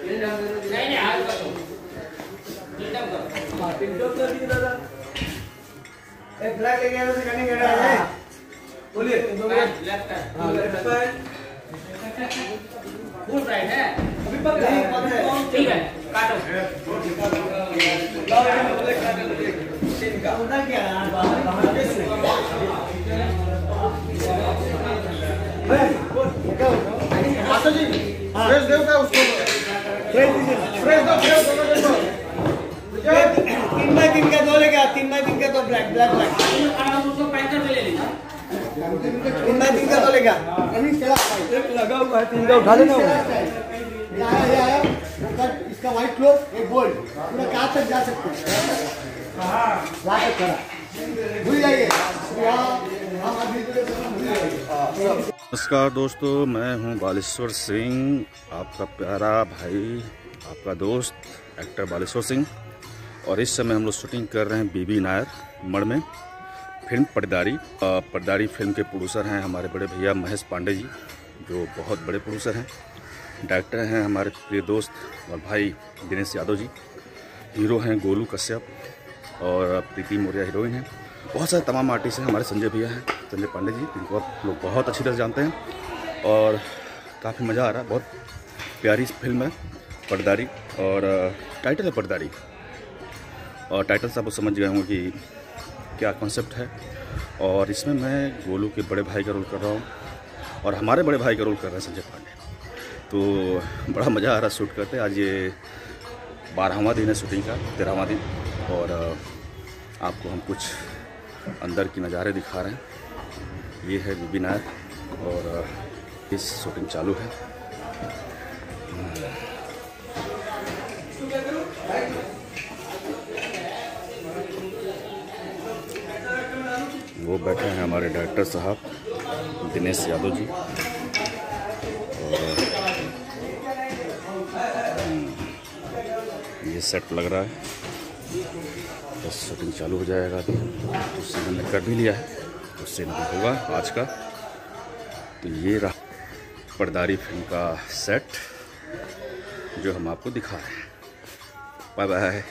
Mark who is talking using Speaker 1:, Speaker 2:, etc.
Speaker 1: नहीं हाथ करो, टिकटॉक कर दी दादा। एक ब्लैक लेके आया तो करने के रहा है। बोलिए लेफ्ट है। हां लेफ्ट है। फुल राइट है। अभी पकड़ है। ठीक है काटो। लाओ ये ब्लैक काट लो। सीन का उधर क्या है बाहर कैसे? माता जी फ्रेश देव का उसको फ्रेश दीजिए। फ्रेश दो। 3x3 का 2 लेगा। 3x3 का 2 ब्लैक ब्लैक ब्लैक। उसको पैंटर में ले लीजिए। 3x3 का 2 लेगा। अभी चला एक लगा हुआ है 3 का उठा लेना। ये आया इसका व्हाइट क्लोथ एक गोल्ड पूरा कहां तक जा सकते हैं। हां जा तक खड़ा भूल जाइए।
Speaker 2: नमस्कार दोस्तों, मैं हूं बालेश्वर सिंह, आपका प्यारा भाई, आपका दोस्त एक्टर बालेश्वर सिंह। और इस समय हम लोग शूटिंग कर रहे हैं बीबी नायर मड़ में फिल्म पर्दारी। पर्दारी फिल्म के प्रोड्यूसर हैं हमारे बड़े भैया महेश पांडे जी, जो बहुत बड़े प्रोड्यूसर हैं। डायरेक्टर हैं हमारे प्रिय दोस्त और भाई दिनेश यादव जी। हीरो हैं गोलू कश्यप और प्रीति मौर्य हीरोइन है। बहुत सारे तमाम आर्टिस्ट हैं। हमारे संजय भैया हैं, संजय पांडे जी, जिनको आप लोग बहुत अच्छी तरह जानते हैं। और काफ़ी मज़ा आ रहा है। बहुत प्यारी फिल्म है पर्दारी और टाइटल है पर्दारी। और टाइटल से आप समझ गए होंगे कि क्या कॉन्सेप्ट है। और इसमें मैं गोलू के बड़े भाई का रोल कर रहा हूँ और हमारे बड़े भाई का रोल कर रहे हैं संजय पांडे। तो बड़ा मज़ा आ रहा है शूट करते। आज ये 12वां दिन है शूटिंग का, 13वां दिन। और आपको हम कुछ अंदर की नज़ारे दिखा रहे हैं। ये है बीबी नायर और इस शूटिंग चालू है। वो बैठे हैं हमारे डायरेक्टर साहब दिनेश यादव जी। और ये सेट लग रहा है, बस शूटिंग चालू हो जाएगा। अभी तो सीन हमने कर भी लिया है, तो सीन भी होगा आज का। तो ये रहा पर्दारी फिल्म का सेट जो हम आपको दिखा रहे हैं। Bye bye.